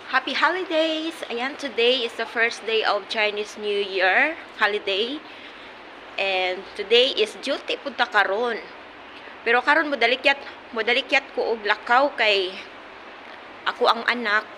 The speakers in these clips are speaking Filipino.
Happy holidays! Ayan, today is the first day of Chinese New Year holiday. And today is duty punta karon. Pero karon modalikyat ko og lakaw kay ako ang anak.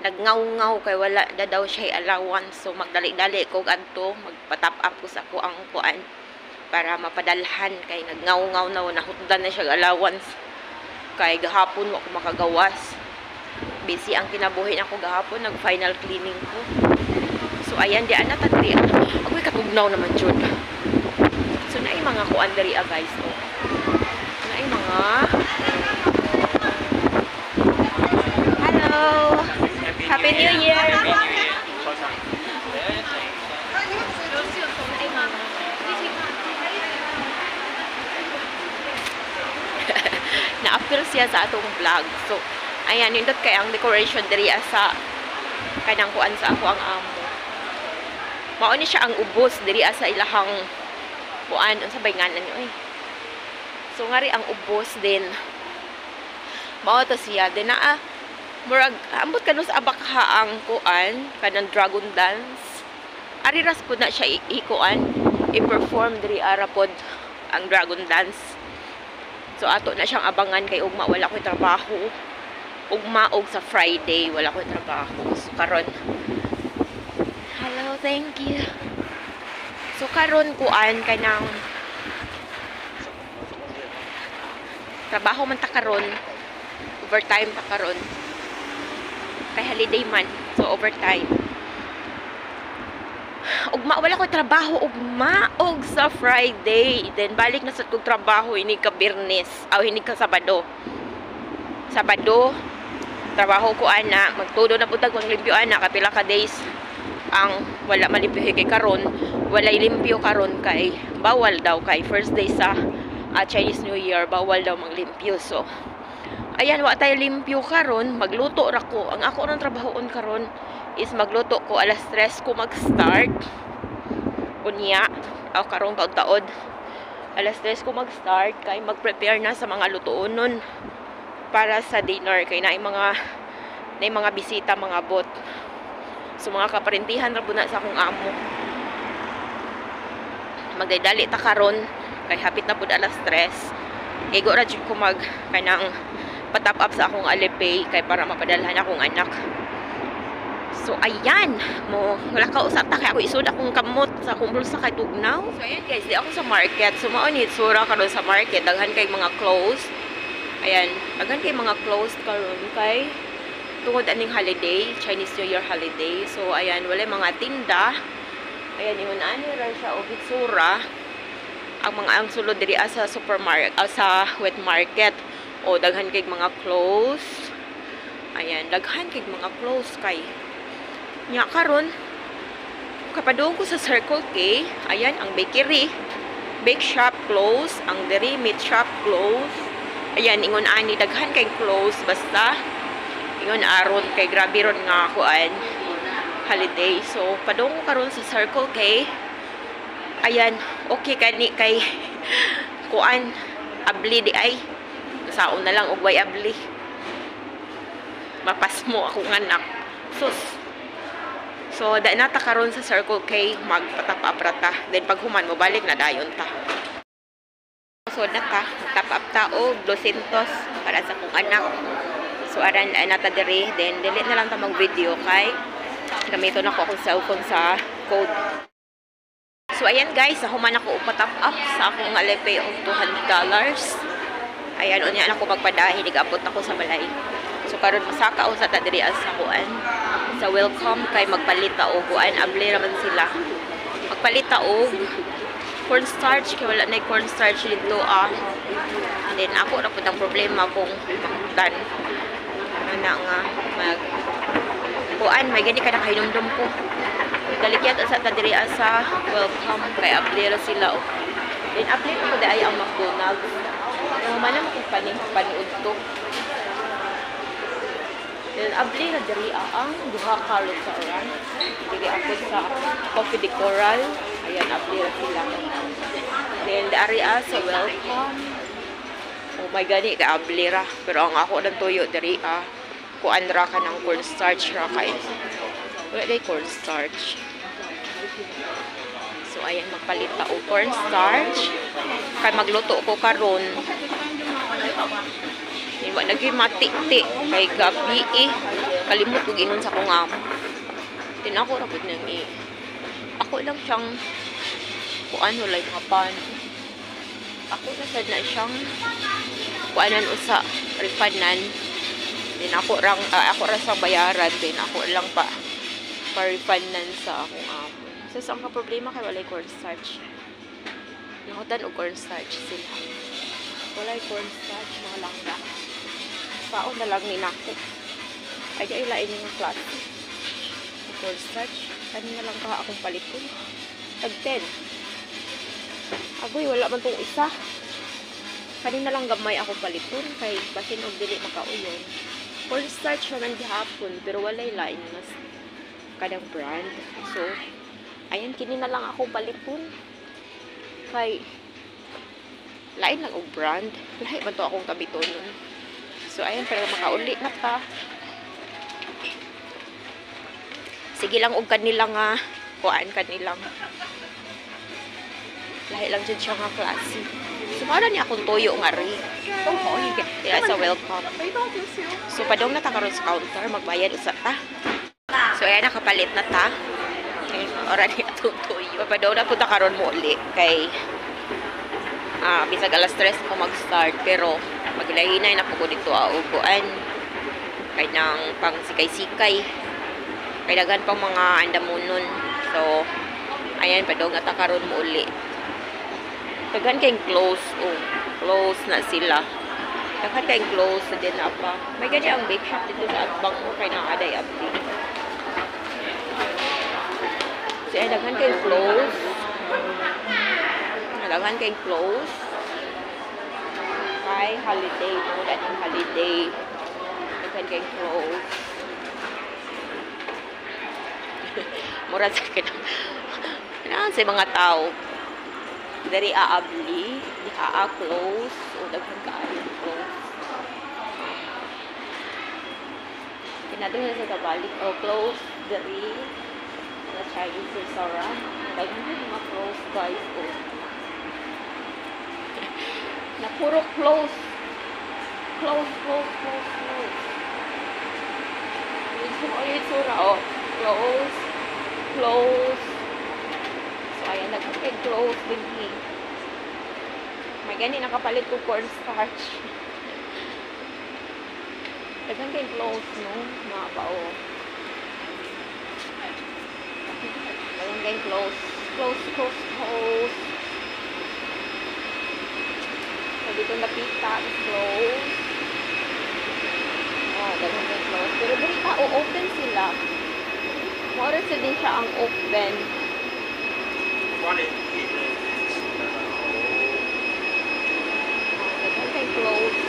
Nagngaw-ngaw kay wala na daw siya allowance. So magdali-dali ko adto, magpa-top up ko sa ako ang kuan para mapadalhan kay nagngaw-ngaw na nahutdan na siya allowance. Kay gahapon ako makagawas. Busy ang kinabuhi ako gahapon, nag-final cleaning ko. So, ayan, di ana tagri. Ako'y katugnaw naman jud. So, naay mga kuan diri guys, oh. Naay mga Hello! Happy New Year! Na-appeal siya sa atong vlog. So, ayan, nindot kay ang decoration diri sa kanang kuan sa ako ang amo. Mao ni siya ang ubos diri sa ilahang kuan unsa bay ngalan niyo So ngari ang ubos din. Mao to siya din na murag ambot kanus abakha ang kuan kanang dragon dance. Ari ras pud na siya ikuan i-perform diri ara pod ang dragon dance. So ato na siyang abangan kay ugma wala ko'y trabaho. Ugmaog sa Friday, wala ko trabaho. So, karon. Hello, thank you. So, karon kuan kanang trabaho man ta karon. Overtime ta karon. Kay holiday man. So, overtime. Ugma, wala ko trabaho. Ugmaog sa Friday. Then, balik na sa tug trabaho. Hinig ka Birnes. O, hinig ka Sabado. Sabado. Trabaho ko ana, magtudo na putag maglimpyo ana kapila ka days ang wala malimpyo kay karon, walay limpyo karon kay bawal daw kay first day sa Chinese New Year, bawal daw maglimpyo. So ayan, wa tayo limpyo karon, magluto ra ko. Ang ako nang trabahoon karon is magluto ko alas 3 ko mag-start. Unya, karon taod-taod. Alas 3 ko mag-start kay mag-prepare na sa mga lutuonon para sa dinner kay naay mga bisita, mga bot. So mga kaparintihan ra pud na sa akong amo. Magdadali ta karon kay hapit na pud alas 3. Igo ra jud ko mag kanang patap up sa akong Alipay kay para mapadalhan akong anak. So ayan, mo wala ka usa ta kay ako isud akong kamot sa akong bulsa kay tugnaw. So ayan guys, di ako sa market. So mao ni sura karon sa market, daghan kay mga clothes. Ayan, agad kay mga closed karon kay tungod aning holiday, Chinese New Year holiday. So ayan, wala mga tinda. Ayan, ingon ani ra siya og itsura. Ang sulod diri sa supermarket, sa wet market. O daghan kay mga clothes. Ayan, daghan kay mga clothes kay. Nya karon kapadung ko sa Circle K. Ayan, ang bakery, bake shop close, ang diri meat shop close. Ayan, ingon ani daghan kay close basta ingon aron kay grabe ron nga kuan holiday. So padung karon sa Circle K. Ayan, okay kani kay kuan abli di ay saon na lang og way abli. Mapas mo akong anak. Sus. So da na ta karon sa Circle K magpatapa-prata. Then pag human mo balik na dayon ta. So na ta, top up ta og 200 para sa kong anak. So aran nata diri, then delete na lang ta mag-video kay gamito na ko akong cellphone sa code. So ayan guys, human ako upa-top up sa akong Alipay og $200. Ayan, unya ako magpadahi, nigabot ako sa balay. So karon masaka usa ta diri sa kuan. Sa welcome kay magpalit ta og kuan, abli raman sila. Magpalit ta og cornstarch kay wala na cornstarch dito and then ako ra pud ang problema kung dan ana nga mag kuan may gani kada kahinumdum ko dalikyat sa diri sa welcome kay abli ra sila then abli ko ay ang McDonald's man mo kung paniud to then abli ra diri ang duha ka restaurant diri ako sa Coffee de Coral. Ayan, abli ra sila. Then, the area sa welcome. Oh my God, kaabli ra. Pero ang ako ng tuyo, dari kuan ra ka ng cornstarch ra kay. Wala day cornstarch. So ayan, magpalit ta og cornstarch. Kay magluto ko karon. Wa lagi mati-ti kay gabi kalimot og ingon sa kong amo. Tin ako ra pud nang ako lang siyang kuan wala mga pan. Ako na sad na siyang kuanan usa refundan. Din ako ra sa bayaran din ako lang pa refundan sa akong amo. So sa mga problema kay walay cornstarch. Nahutan og cornstarch sila. Walay cornstarch mga langga. Paon na lang ni nako. Ay di ilain yung klase. Cornstarch kanina lang ka akong paliton. Tag 10. Agoy wala man tong isa. Kanina lang gamay ako paliton kay basin og dili makauyon. Cornstarch man gihapon pero walay lain mas kadang brand. So ayan kini na lang ako paliton. Kay lain lang og brand. Lahi man to akong kabitonon. So ayan pero makauli na ta. Sige lang og kanila nga kuan kanilang. Lahi lang jud siya nga klase. Sumara niya akong toyo nga ri. Yeah, sa welcome. So padong na ta karon sa counter magbayad usa ta. So ayan nakapalit na ta. Okay, ora ni atong toyo. Padong na punta karon mo uli kay bisag alas 3 ko mag-start pero maglahinay na po dito upuan kay nang pang sikay-sikay kay daghan pang mga andamunon. So ayan padong na ta karon mo uli. Daghan kay close close na sila. Daghan kay close sa din apa. May gani ang bake shop dito sa Atbang mo kay nang aday abdi. So ayan daghan kay close. Daghan kay close. Kay holiday, no? Dating holiday. Daghan kay close. Murad sa kina. Kailangan sa mga tao. Dari aabli, di close, o daghan kaayo close. Kinadong na sa kabalik, o close, dari na Chinese restaurant. Daghan na mga close guys, o. Na puro close. Close. Yung sura, oh. Close. So, ayan, nagkakay-close din may gani nakapalit ko cornstarch. Dagan kay close, no? Mga bao. Dagan kay close. Close. So, dito napita is close. Dagan kay close. Pero dito open sila. Moras din siya ang open. Close.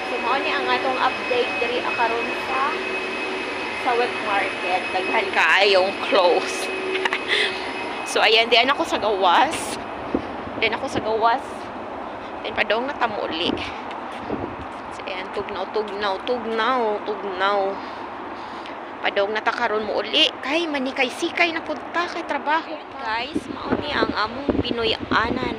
So, mao ni ang atong update diri karon sa wet market. Daghan kaayong close. So, ayan, diyan ako sa gawas. Then padong na tamuli. So, ayan, tugnaw. Padong na ta karon mo uli kay manikay sikay na punta kay trabaho. Guys, mao ni ang among Pinoy-anan.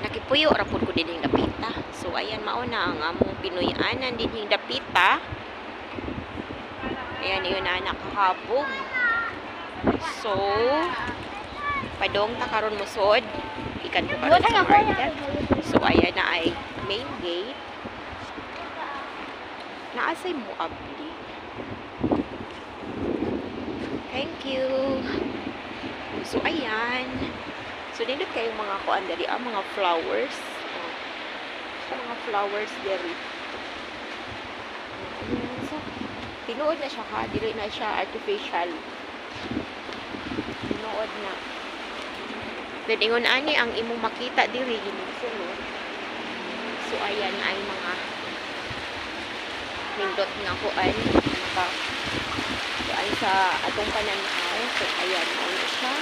Nakipuyo ra pud ko dinhing dapita. So ayan mao na ang among Pinoy-anan dinhing dapita. Ayan yun na nakahabog. So padong ta karon mo sud ikan ko karon sa market. So ayan na ay main gate. Naasay mo abli. Thank you. So, ayan. So, dito kayong mga kuan dari mga flowers. Mga flowers dari. So, tinuod na siya ha. Dili na siya artificial. Tinuod na. Then, ingon ani ang imong makita diri ginusunod. So, ayan ay mga nindot nga kuan. Ay sa atong pananaw. So, ayan, ano siya.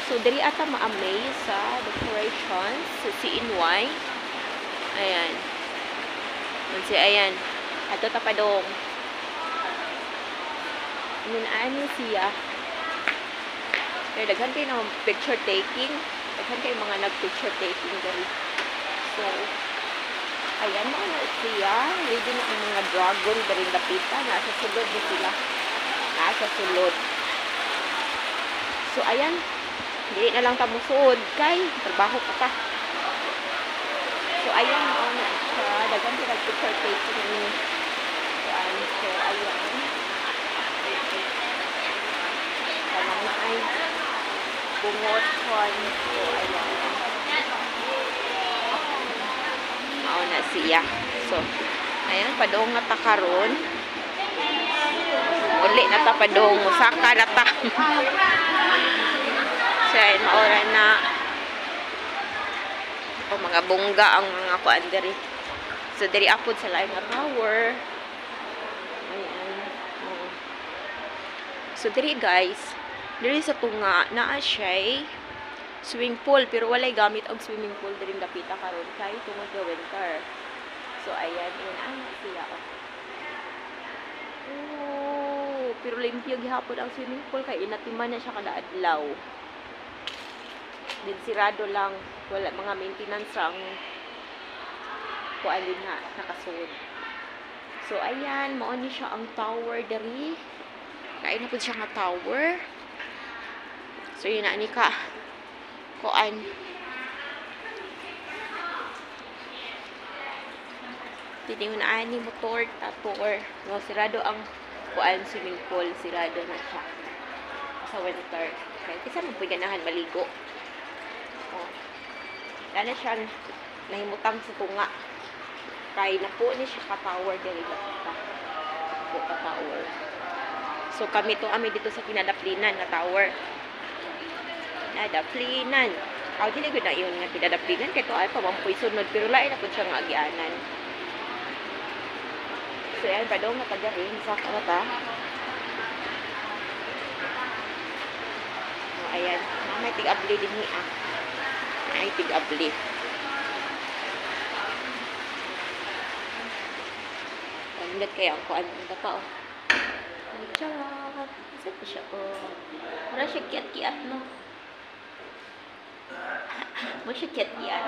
So, diri ata ma-amaze sa decorations sa CNY. Ayan. Kasi ayan. Ato tapadong. Ani siya. Kaya daghan kayo ng picture taking. Daghan kayo mga nag-picture taking dali. So, ayan mo na siya. Ready na ang mga dragon daring lapita. Nasa sulod na sila. Nasa sulod. So, ayan. Hindi na lang tamusod. Kay, trabaho ko pa. So, ayan mo na siya. Daghan kayo nag-picture taking. So, ayan. Kanang ay bungot kon. So, ayan. Mao na siya. So, ayan, padong na ta karon. Uli na ta padong. Musaka na ta. So, ayan, maura na. O, mga bungga ang mga kuan diri. So, diri apod sa laing nga tower. Ayan. Oh. So, diri guys, diri sa tunga naa siya swimming pool pero walay gamit og swimming pool diri dapita karon kay tungod sa winter. So ayan siya. Oh, pero limpyo gihapon ang swimming pool kay inatiman na siya kada adlaw. Din sirado lang, wala mga maintenance ang kuan din nga nakasud. So ayan, mao ni siya ang tower diri. Kaya na po siya nga tower. So, yun na ni ka. Kuan. Tining na ani motor, tower. No, sirado ang kuan swimming pool. Sirado na siya. Sa winter. Kaya kasi mo pwede ganahan maligo. Oh. Dala siya nahimutang sa tunga. Kaya na po ni siya ka-tower. Dili na siya. Po ka-tower. So, kami to ami dito sa kinadaplinan na tower. Kinadaplinan. Aw, dili ko na yun nga kinadaplinan. Kaya to ay pamampoy sunod. Pero lain na po siya nga agianan. So, yan. Padong natagarin sa kamata. O, ayan. May tig-abli din niya. Ay, tig-abli. Pagkat kaya ang kuan. Ang pa, o. Charot. Isa pa siya, o. Para siya kiat-kiat, no? Mo siya kiat-kiat.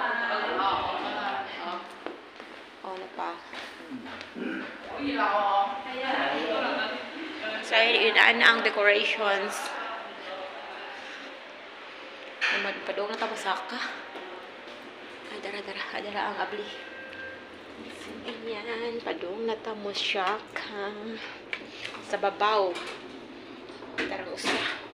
O, na pa. So, yun ang decorations. Padong na tapasaka. Ay, dara ang abli. So, ayan. Padong na tamusyak. Sa babaw. Tarang usa.